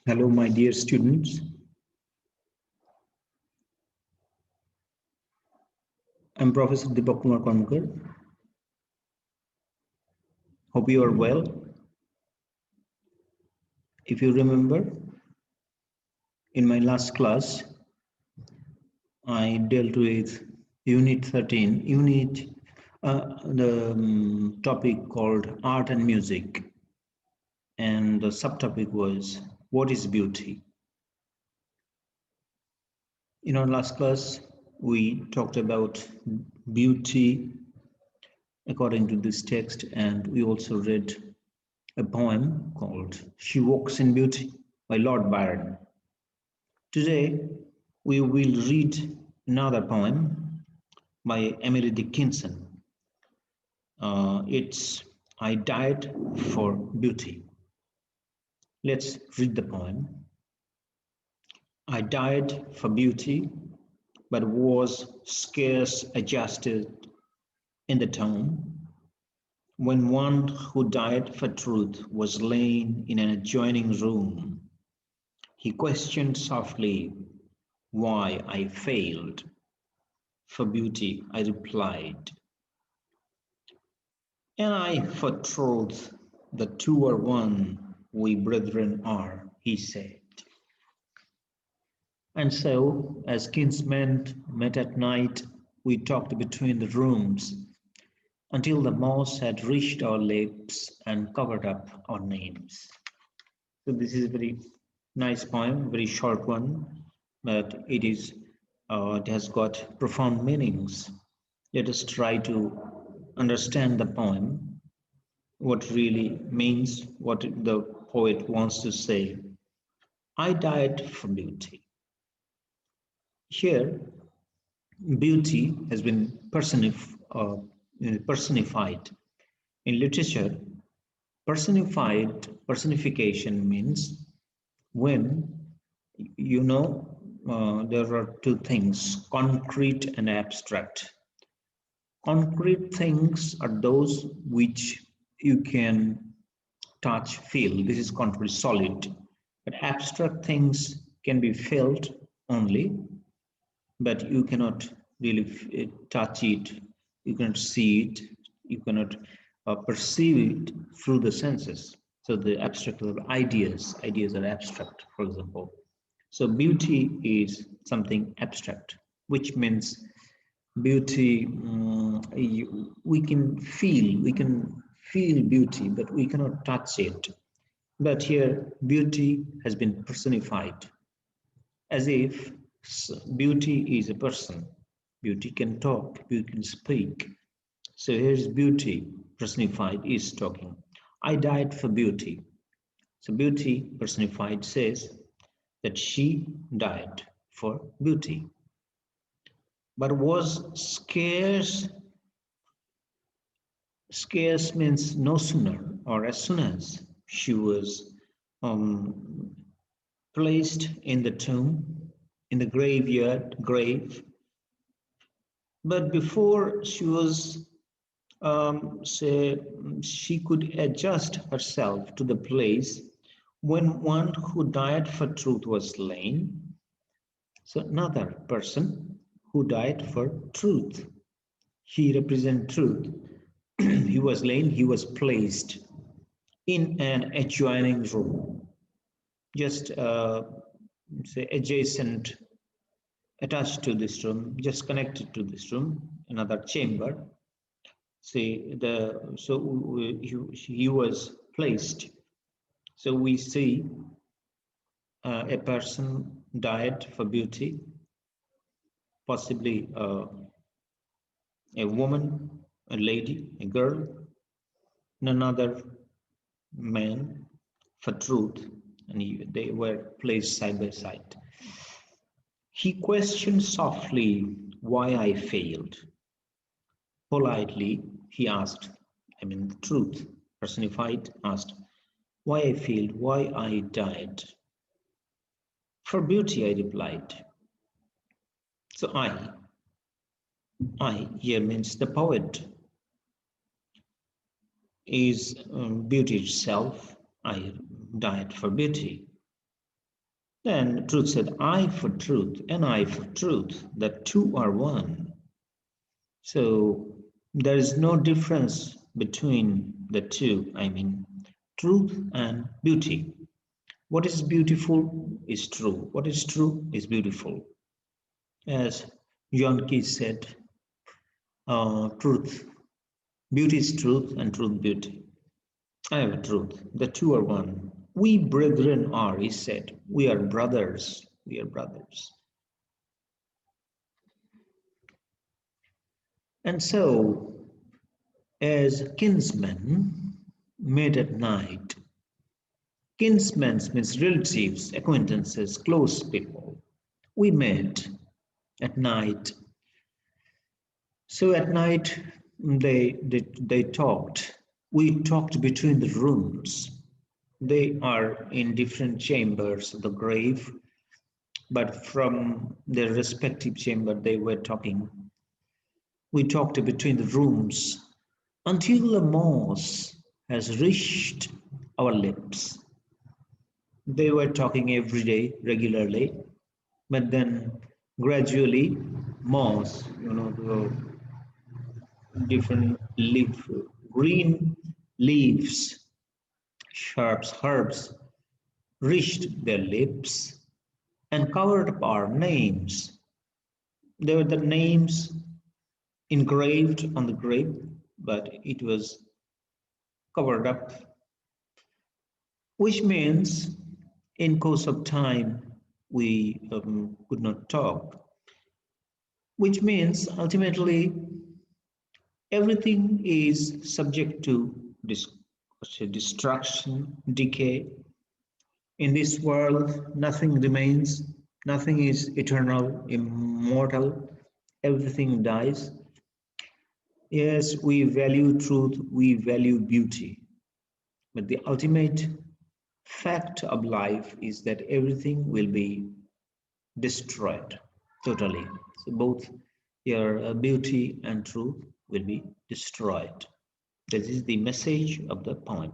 Hello, my dear students. I'm Professor Dipak Karmaker. Hope you are well. If you remember, in my last class, I dealt with Unit 13, the topic called Art and Music, and the subtopic was What is Beauty? In our last class, we talked about beauty according to this text, and we also read a poem called She Walks in Beauty by Lord Byron. Today, we will read another poem by Emily Dickinson. It's I Died for Beauty. Let's read the poem. I died for beauty, but was scarce adjusted in the tomb when one who died for truth was lain in an adjoining room. He questioned softly why I failed. For beauty, I replied, and I for truth, the two are one, we brethren are, he said. And so, as kinsmen met at night, we talked between the rooms until the moss had reached our lips and covered up our names. So this is a very nice poem, very short one, but it has got profound meanings. Let us try to understand the poem, what really means, what the poet wants to say. I died for beauty. Here, beauty has been personified. In literature, personification means when there are two things, concrete and abstract. Concrete things are those which you can touch, feel. This is concrete, solid. But abstract things can be felt only, but you cannot really touch it, you cannot see it, you cannot perceive it through the senses. So the abstract level, ideas are abstract, for example. So beauty is something abstract, which means beauty, we can feel beauty, but we cannot touch it. But here, beauty has been personified as if beauty is a person. Beauty can talk, beauty can speak. So here's beauty personified is talking. I died for beauty. So beauty personified says that she died for beauty, but was scarce. Scarce means no sooner or as soon as she was placed in the tomb, in the grave. But before she was, she could adjust herself to the place when one who died for truth was slain. So another person who died for truth. He represents truth. He was slain, he was placed in an adjoining room, just say adjacent, attached to this room, just connected to this room, another chamber. He was placed. So we see a person died for beauty, possibly a woman, a lady, a girl, and another man for truth, and they were placed side by side. He questioned softly why I failed. Politely, he asked, the truth personified asked, why I failed, why I died. For beauty, I replied. So I here means the poet is beauty itself. I died for beauty. And truth said, I for truth and I for truth, the two are one. So there is no difference between the two, I mean, truth and beauty. What is beautiful is true. What is true is beautiful. As John Key said, truth, beauty is truth and truth beauty. I have a truth. The two are one. We brethren are, he said. We are brothers. We are brothers. And so, as kinsmen met at night, kinsmen means relatives, acquaintances, close people. We met at night. So at night, they talked. We talked between the rooms. They are in different chambers of the grave, but from their respective chamber, they were talking. We talked between the rooms until the moss has reached our lips. They were talking every day, regularly, but then gradually, moss, the different leaf, green leaves, sharp herbs reached their lips and covered up our names. They were the names engraved on the grave, but it was covered up, which means in course of time we could not talk, which means ultimately everything is subject to destruction, decay. In this world, nothing remains, nothing is eternal, immortal, everything dies. Yes, we value truth, we value beauty, but the ultimate fact of life is that everything will be destroyed totally. So both your beauty and truth will be destroyed. This is the message of the poem.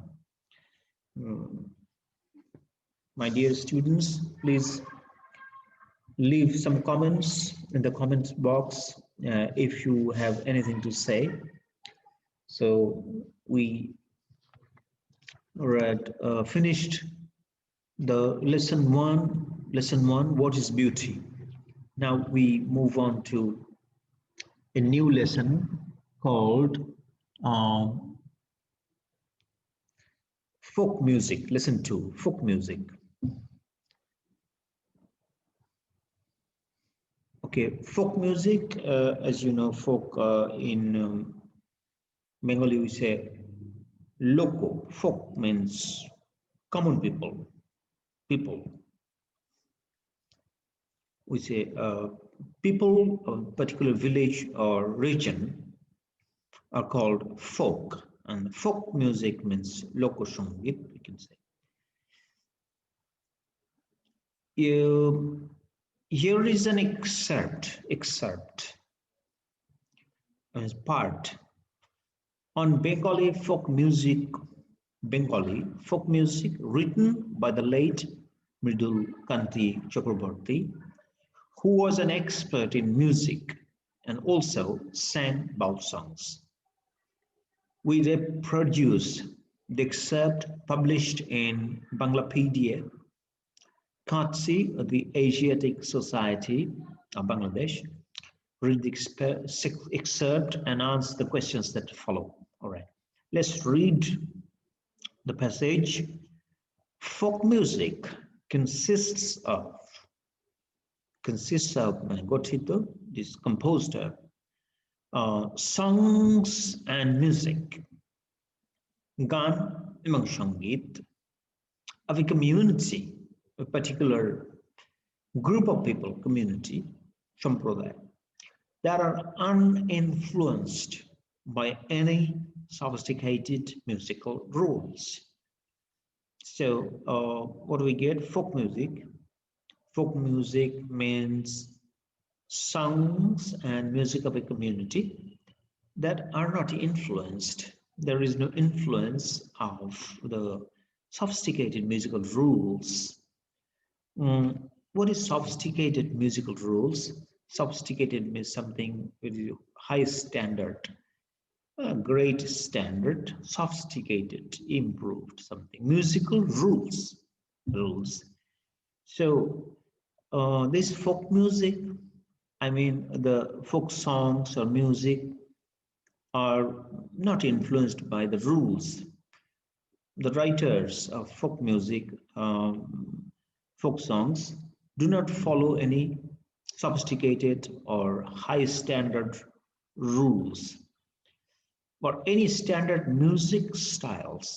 Mm, My dear students, please leave some comments in the comments box if you have anything to say. So we read finished the lesson one, what is beauty? Now we move on to a new lesson called um, folk music. Lesson two, folk music. Okay, folk music, as you know, folk in Bengali we say loco. Folk means common people. People. We say people of a particular village or region are called folk, and folk music means lokosangit, we can say. Here is an excerpt as part on Bengali folk music written by the late Mridul Kanti Chakraborty, who was an expert in music and also sang bout songs. We reproduce the excerpt published in Banglapedia, courtesy of the Asiatic Society of Bangladesh. Read the excerpt and answer the questions that follow. All right, let's read the passage. Folk music consists of gotito, is composed of songs and music, gan এবং সঙ্গীত, of a community, a particular group of people, community, sampradaya, that are uninfluenced by any sophisticated musical rules. So what do we get? Folk music. Folk music means songs and music of a community that are not influenced. There is no influence of the sophisticated musical rules. What is sophisticated musical rules? Sophisticated means something with a high standard, a great standard, sophisticated, improved something. Musical rules. So this folk music, I mean the folk songs or music are not influenced by the rules. The writers of folk music, folk songs, do not follow any sophisticated or high standard rules or any standard musical styles.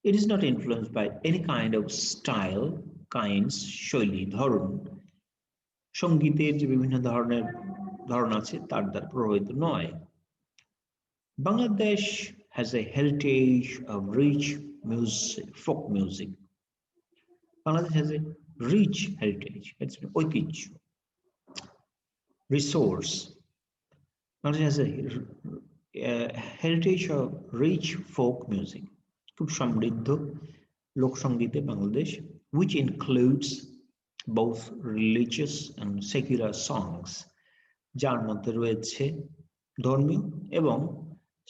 It is not influenced by any kind of style, kinds, শৈলী, ধরন, সঙ্গীতের যে বিভিন্ন ধরনের ধরন আছে তার দ্বারা প্রভাবিত নয়। Bangladesh has a heritage of rich music, folk music. Bangladesh has a rich heritage. It's ঐতিহ্য, resource. Bangladesh has a heritage of rich folk music. খুব সমৃদ্ধ লোকসঙ্গীতে Bangladesh, which includes both religious and secular songs, যার মধ্যে রয়েছে ধর্মীয় এবং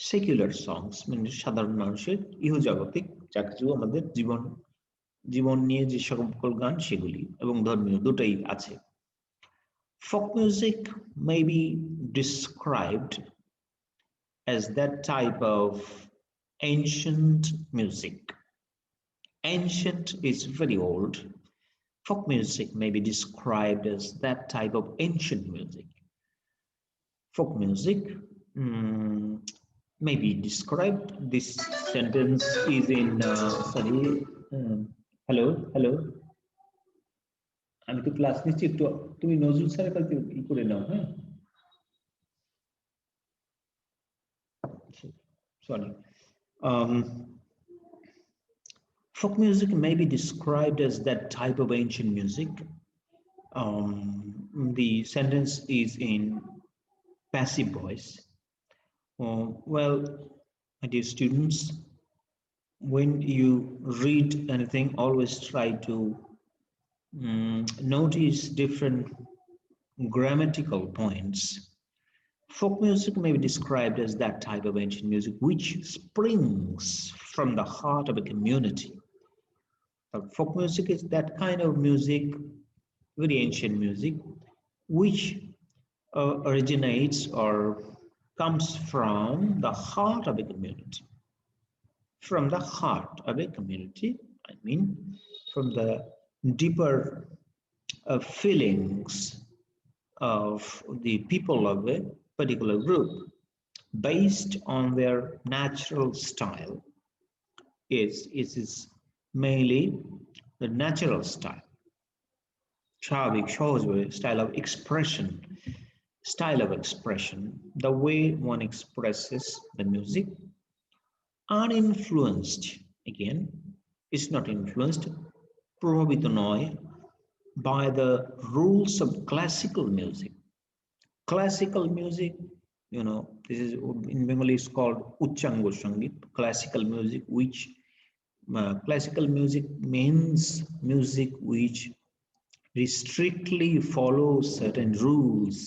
secular সংস, মানে সাধারণ মানুষের ইহজাগতিক যা কিছু আমাদের জীবন নিয়ে যে সকল গান সেগুলি এবং ধর্মীয় দুটাই আছে। Folk music may be described as that type of ancient music. Ancient is very old. Folk music may be described as that type of ancient music. Folk music may be described. This sentence is in hello. আমি তো class নিচ্ছি, একটু তুমি নজরুল স্যারের কাছে ই করে নাও, হ্যাঁ? Sorry. Folk music may be described as that type of ancient music. The sentence is in passive voice. Well, my dear students, when you read anything, always try to notice different grammatical points. Folk music may be described as that type of ancient music which springs from the heart of a community. Folk music is that kind of music, very ancient music, which originates or comes from the heart of a community. From the heart of a community, I mean, from the deeper feelings of the people of a particular group, based on their natural style. It is mainly the natural style, স্বাভাবিক সহজ style of expression, the way one expresses the music, uninfluenced, again, is not influenced, প্রভাবিত নয় by the rules of classical music. Classical music, you know, this is in Bengali is called Uchchango Sangit, classical music, which classical music means music which strictly follows certain rules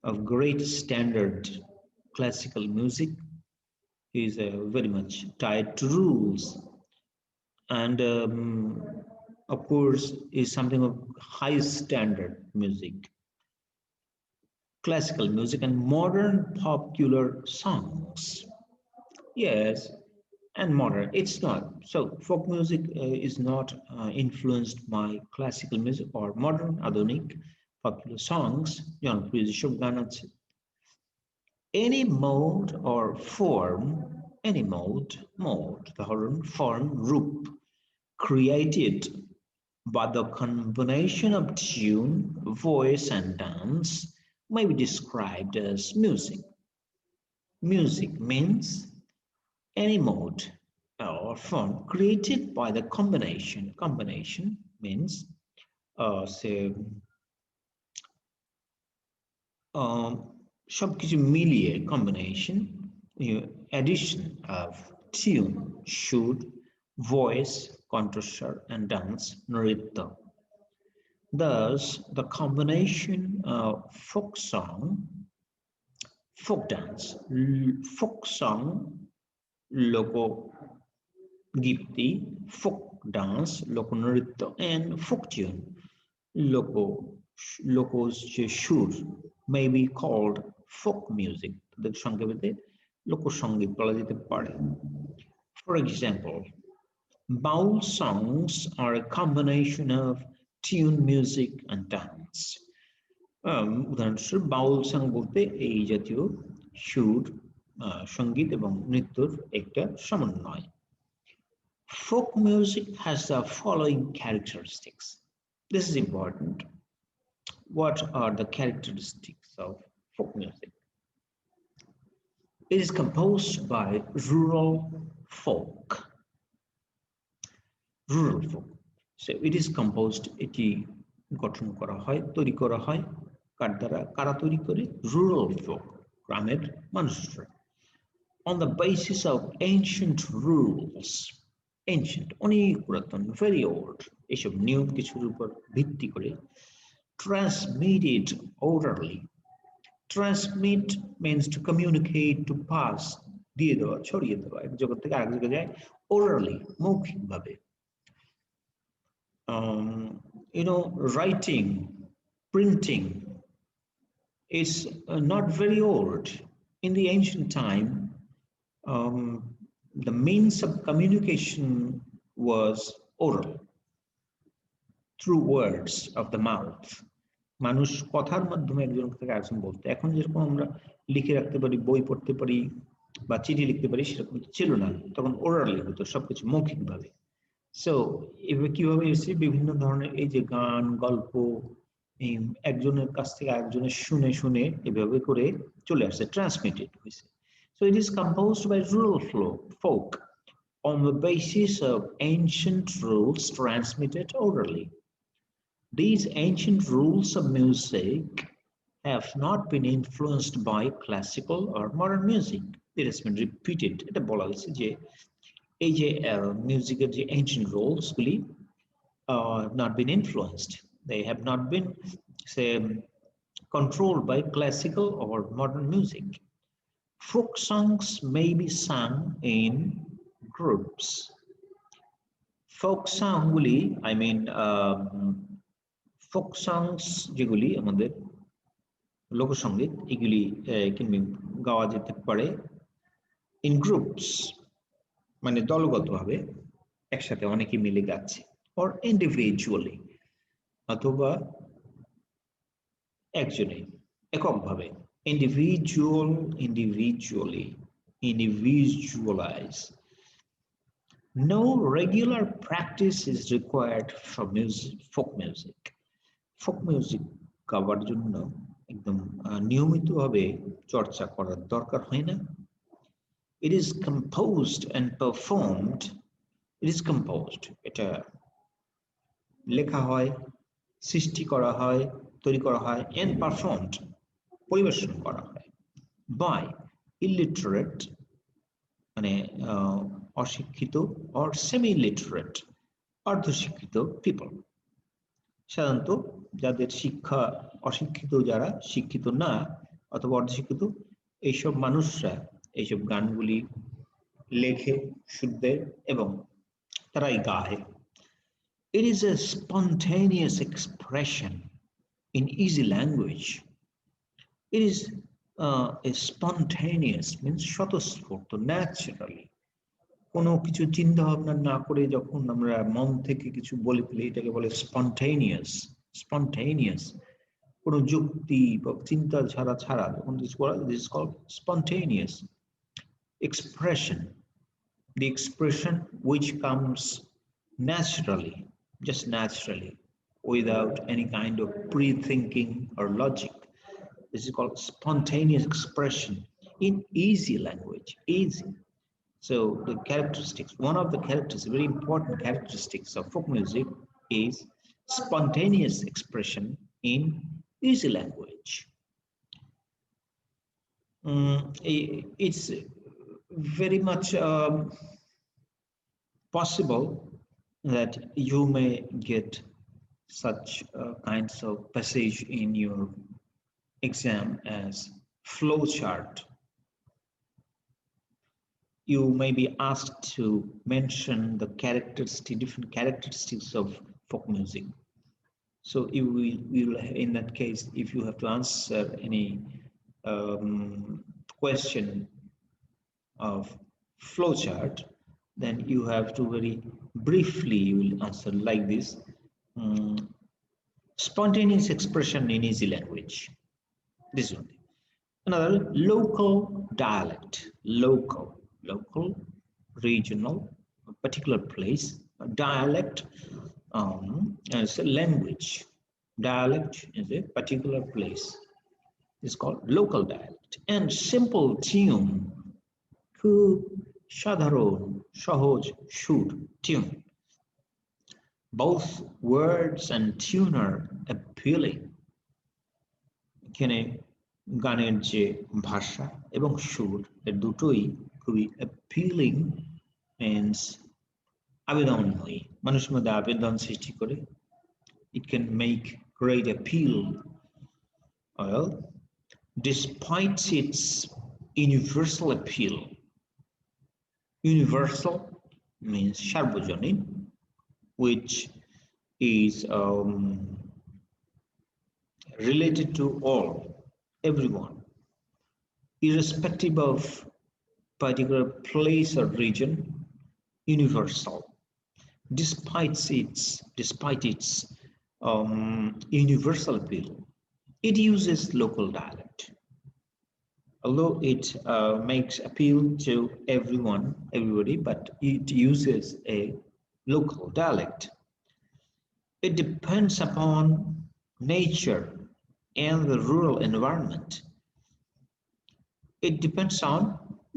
of great standard. Classical music is very much tied to rules, and of course is something of high standard music. Classical music and modern popular songs. Yes, and modern. It's not. So folk music is not influenced by classical music or modern, adonic, popular songs. Any mode or form, any mode, form, রূপ, created by the combination of tune, voice, and dance may be described as music. Music means any mode or form created by the combination. Combination means, say, সবকিছু মিলিয়ে combination, addition of tune, should, voice, contour, and dance, nritta. Thus, the combination of folk song, folk dance, folk song, loco gipti, folk dance, loco nritta, and folk tune, loco locos shur, may be called folk music. তাদের সংক্ষেপে লোকসঙ্গীত বলা যেতে পারে. For example, baul songs are a combination of tune, music, and dance. উদাহরণস্বরূপ বাউল song বলতে এই জাতীয় সুর, সঙ্গীত এবং নৃত্যর একটা সমন্বয়. Folk music has the following characteristics. This is important. What are the characteristics of folk music? It is composed by rural folk. Rural folk. So it is composed, এটি গঠন করা হয়, তৈরি করা হয় কার দ্বারা, কারা তৈরি করে? Rural folk, গ্রামের মানুষরা. On the basis of ancient rules, ancient, অনেক পুরাতন, very old, এইসব নিয়ম কিছুর উপর ভিত্তি করে, transmitted orally. Transmit means to communicate, to pass, দিয়ে দেওয়া, ছড়িয়ে দেওয়া, এক জগৎ থেকে আরেক জায়গায় যায়, orally, মৌখিকভাবে. Writing, printing is not very old. In the ancient time, the means of communication was oral, through words of the mouth. মানুষ কথার মাধ্যমে একজন থেকে আরেকজন বলতে. এখন যেরকম আমরা লিখে রাখতে পারি, বই পড়তে পারি বা চিঠি লিখতে পারি, সেরকম ছিল না, তখন ওরালি হতো সবকিছু মৌখিকভাবে. সো এভাবে কিভাবে এসেছে, বিভিন্ন ধরনের এই যে গান, গল্প, একজনের কাছ থেকে আরেকজনের শুনে শুনে এভাবে করে চলে আসছে, ট্রান্সমিটেড হয়েছে. So it is composed by rural folk on the basis of ancient rules transmitted orally. These ancient rules of music have not been influenced by classical or modern music. It has been repeated. এটা বলা হয়েছে যে এই যে মিউজিকের যে ancient rules গুলি not been influenced. They have not been, say, controlled by classical or modern music. Folk songs may be sung in groups. Folk song গুলি, I mean, folk songs যেগুলি আমাদের লোকসঙ্গীত, এগুলি গাওয়া যেতে পারে in groups, মানে দলগতভাবে, একসাথে অনেকে মিলে গাচ্ছে, or individually, অথবা একজনে এককভাবে, individualize. No regular practice is required for folk music. Folk music গাওয়ার জন্য একদম নিয়মিতভাবে চর্চা করার দরকার হয় না. It is composed and performed. It is composed. এটা লেখা হয়, সৃষ্টি করা হয়, তৈরি করা হয়, and performed, পরিবেশন করা হয়, by illiterate, মানে অশিক্ষিত, or semi-literate, অর্ধশিক্ষিত people. সাধারণত যাদের শিক্ষা, অশিক্ষিত যারা, শিক্ষিত না অথবা অর্ধশিক্ষিত, এইসব মানুষরা এইসব গানগুলি লেখে, সুর দেয় এবং তারাই গায়. It is a spontaneous expression in easy language. It is a spontaneous, means স্বতঃস্ফূর্ত, naturally. কোনো কিছু চিন্তা ভাবনা না করে যখন আমরা মন থেকে কিছু বলে ফেলি, এটাকে বলে spontaneous. কোনো যুক্তি বা চিন্তা ছাড়া যখন কিছু বলা, this is called spontaneous expression. The expression which comes naturally, just naturally, without any kind of pre-thinking or logic. This is called spontaneous expression in easy language, easy. So the characteristics, one of the characteristics, very important characteristics of folk music is spontaneous expression in easy language. It's very much possible that you may get such kinds of passage in your exam as flow chart. You may be asked to mention the different characteristics of folk music. So in that case, if you have to answer any question of flowchart, then you have to very briefly you will answer like this: spontaneous expression in easy language. This one. Another, local dialect, local, regional, a particular place, a dialect is a language. Dialect is a particular place. It's called local dialect. And simple tune, খুব সাধারণ সহজ সুর, tune. Both words and tune are appealing. এখানে গানের যে ভাষা এবং সুর এর দুটোই খুবই appealing, means আবেদনময়ী, মানুষের মধ্যে আবেদন সৃষ্টি করে. It can make great appeal. Well, despite its universal appeal, universal means সার্বজনীন, which is related to all, everyone, irrespective of particular place or region, universal. Despite its universal appeal, it uses local dialect. Although it makes appeal to everybody, but it uses a local dialect. It depends upon nature and the rural environment. It depends on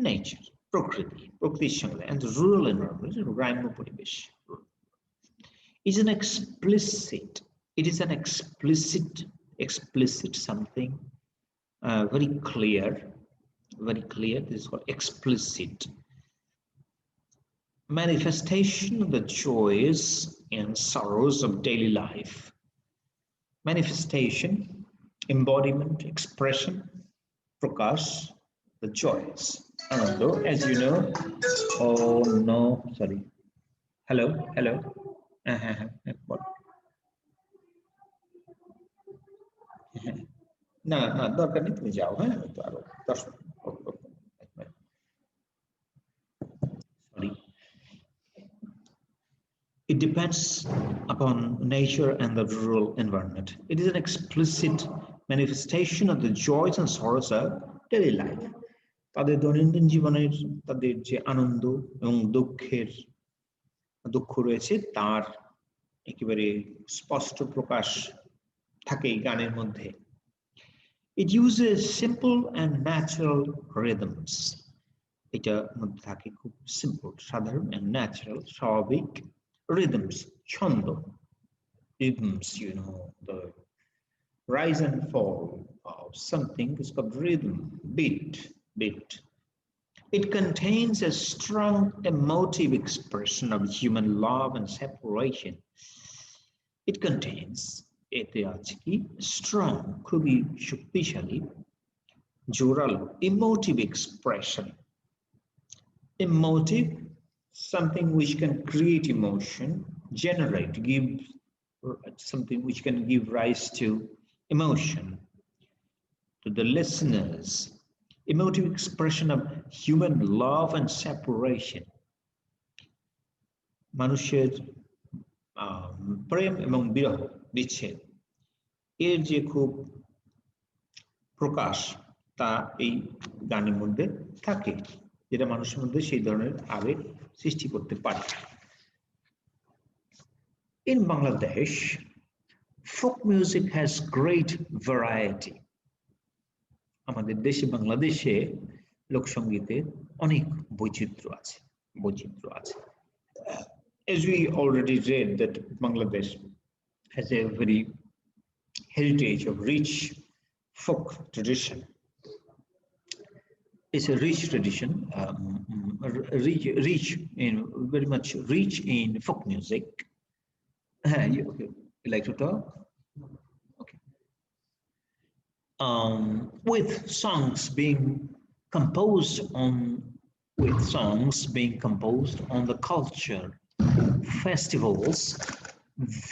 nature, প্রকৃতি সঙ্গে, and the rural environment, গ্রাম্য পরিবেশ. It is an explicit something, very clear. This is called explicit manifestation of the joys and sorrows of daily life. Manifestation, embodiment, expression, prakash, the joys. Although, as you know, oh no, sorry. Hello. What? না দরকার নেই, তুমি যাও, হ্যাঁ, তো আরো 10 minute. Sorry. It depends upon nature and the rural environment. It is an explicit manifestation of the joys and sorrows of daily life. তাদের দৈনন্দিন জীবনের তাদের যে আনন্দ এবং দুঃখ রয়েছে তার একেবারে স্পষ্ট প্রকাশ থাকে এই গানের মধ্যে। It uses simple and natural rhythms. এটার মধ্যে থাকে খুব simple, সাধারণ and natural, স্বাভাবিক rhythms, ছন্দ. Rhythms, you know, the rise and fall of something is called rhythm, beat. It contains a strong emotive expression of human love and separation. It contains এতে আছে কি strong, খুবই শক্তিশালী, জোরালো, emotive expression. Emotive, something which can create emotion, give something which can give rise to emotion to the listeners. Emotive expression of human love and separation. মানুষের প্রেম এবং বিরহ, বিচ্ছেদ, এর যে খুব প্রকাশ তা এই গানের মধ্যে থাকে, যেটা মানুষের মধ্যে সেই ধরনের আবেগ সৃষ্টি করতে পারে। In Bangladesh, folk music has great variety. আমাদের দেশে বাংলাদেশে লোকসঙ্গীতের অনেক বৈচিত্র্য আছে। As we already read that Bangladesh has a very heritage of rich folk tradition. It's a rich tradition, very much rich in folk music. You like to talk? Okay. With songs being composed on the culture, festivals,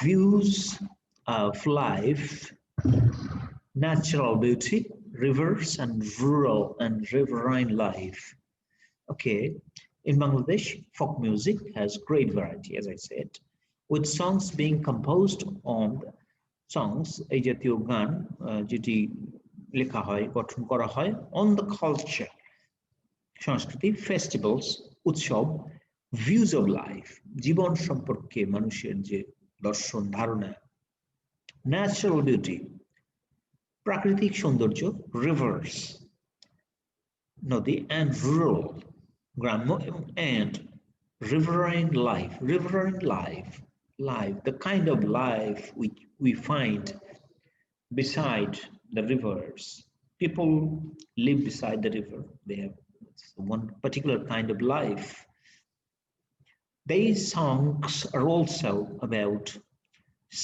views of life, natural beauty, rivers, and rural and riverine life. Okay, in Bangladesh, folk music has great variety, as I said, with songs being composed on songs এই জাতীয় গান যেটি লেখা হয় গঠন করা হয় on the culture সংস্কৃতি festivals উৎসব views of life জীবন সম্পর্কে মানুষের যে দর্শন ধারণা natural beauty প্রাকৃতিক সৌন্দর্য rivers নদী and rural গ্রাম্য and riverine life the kind of life which we find beside the rivers. People live beside the river. They have one particular kind of life. These songs are also about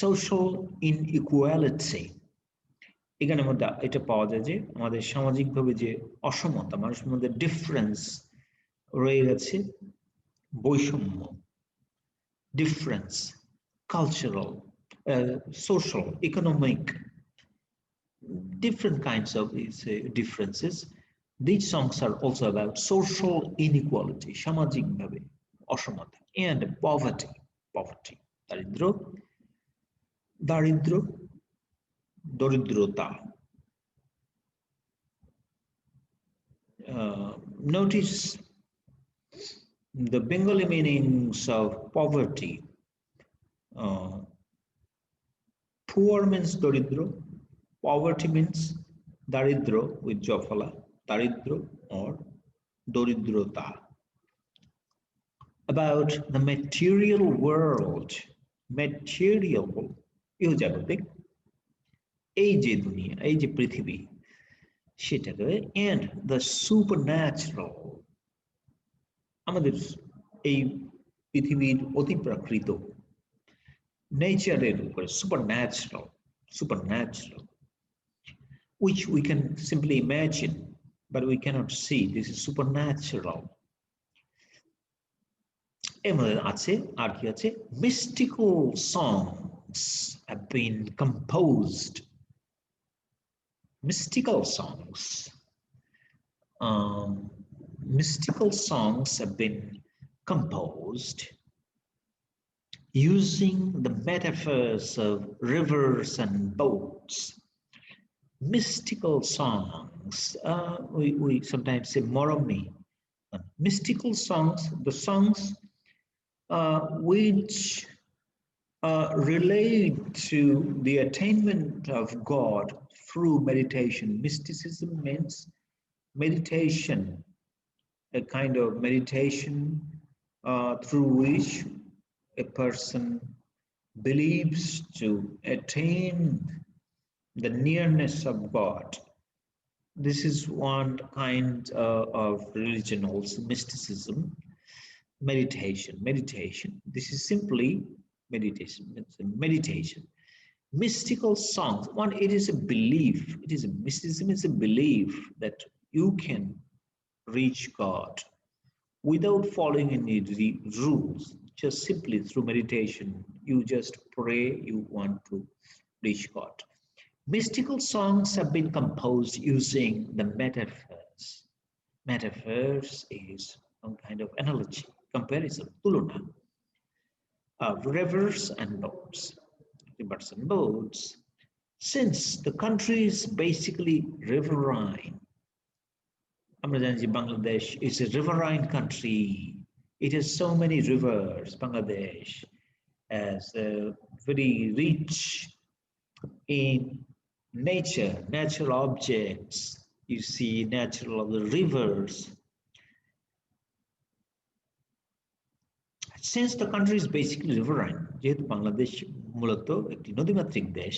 social inequality. এখানে মধ্যে এটা পাওয়া যায় যে আমাদের সামাজিকভাবে যে অসমতা মানুষের মধ্যে ডিফারেন্স রয়ে গেছে বৈষম্য difference cultural social economic different kinds of differences. These songs are also about social inequality সামাজিকভাবে অসমতা and poverty দরিদ্রতা notice the Bengali meanings of poverty. Poor means daridro, poverty means daridro with jofala, daridro or doridrota. About the material world, material, ihojagotik, এই যে দুনিয়া, এই যে পৃথিবী, সেটাকে and the supernatural. আমাদের এই পৃথিবীর অতিপ্রাকৃত নেচারের উপরে supernatural which we can simply imagine but we cannot see. This is supernatural. এর মধ্যে আছে আর কি আছে mystical songs have been composed. Mystical songs have been composed using the metaphors of rivers and boats. Mystical songs, we sometimes say moromi. Mystical songs, the songs which relate to the attainment of God through meditation. Mysticism means meditation, a kind of meditation through which a person believes to attain the nearness of God. This is one kind of religion also, mysticism, meditation. This is simply meditation. Mystical songs, it is a belief, mysticism is a belief that you can reach God without following any rules, just simply through meditation. You just pray, you want to reach God. Mystical songs have been composed using the metaphors. Metaphors is some kind of analogy, comparison, tuluna, of rivers and boats. Since the country is basically riverine, Bangladesh is a riverine country. It has so many rivers. Bangladesh is very rich in natural objects. You see natural of the rivers. Since the country is basically riverine, যেহেতু বাংলাদেশ মূলত একটি নদীমাতৃক দেশ,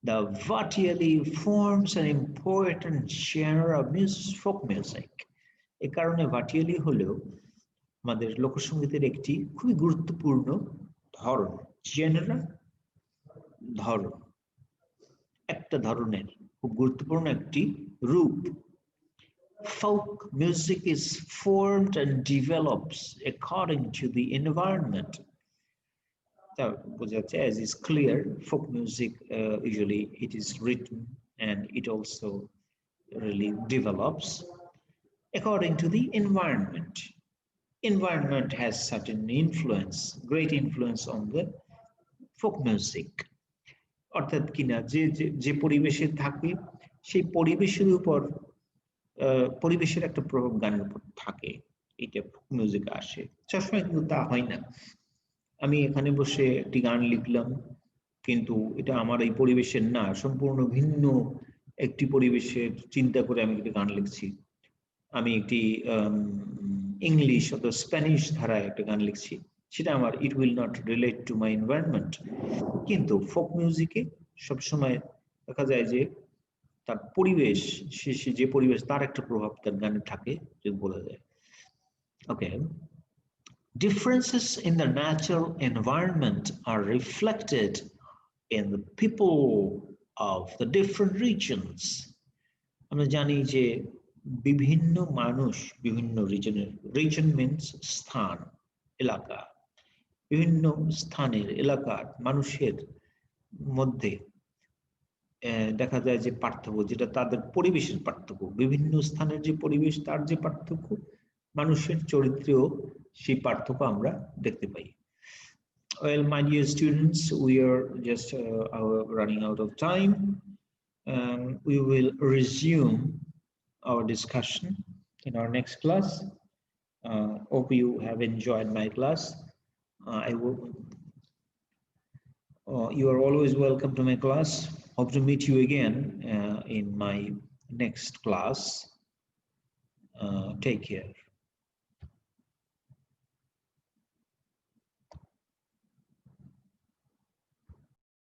the Vatiali forms an important share of folk music. এ কারণে Vatiali হলো আমাদের লোকসঙ্গীতের একটি খুবই গুরুত্বপূর্ণ ধরন, জেনারা, ধরন, একটা ধরনের খুব গুরুত্বপূর্ণ একটি রূপ। Folk music is formed and develops according to the environment. As is clear, folk music usually it is written and it also really develops according to the environment. Environment has certain influence, great influence on the folk music. অর্থাৎ কিনা যে পরিবেশে থাকি সেই পরিবেশের উপর পরিবেশের একটা প্রভাব গানের উপর থাকে, এটা ফোক মিউজিকে আসে। সবসময় কিন্তু তা হয় না। আমি এখানে বসে একটি গান লিখলাম, কিন্তু এটা আমার এই পরিবেশের না, সম্পূর্ণ ভিন্ন একটি পরিবেশের চিন্তা করে আমি একটি গান লিখছি। আমি একটি ইংলিশ অথবা স্প্যানিশ ধারায় একটা গান লিখছি, সেটা আমার it will not relate to my environment. কিন্তু ফোক মিউজিকে সবসময় দেখা যায় যে তার পরিবেশ, সে যে পরিবেশ তার একটা প্রভাব তার গানে থাকে, যদি বলা যায়। ওকে, differences in the natural environment are reflected in the people of the different regions. আমরা জানি যে বিভিন্ন মানুষ বিভিন্ন রিজনের, রিজন মিন্স স্থান, এলাকা, বিভিন্ন স্থানের এলাকার মানুষের মধ্যে দেখা যায় যে পার্থক্য, যেটা তাদের পরিবেশের পার্থক্য, বিভিন্ন স্থানের যে পরিবেশ তার যে পার্থক্য, মানুষের চরিত্রেও সেই পার্থক্য আমরা দেখতে পাই। Well, my dear students, we are just running out of time. We will resume our discussion in our next class. Hope you have enjoyed my class. I will. You are always welcome to my class. Hope to meet you again in my next class. Take care.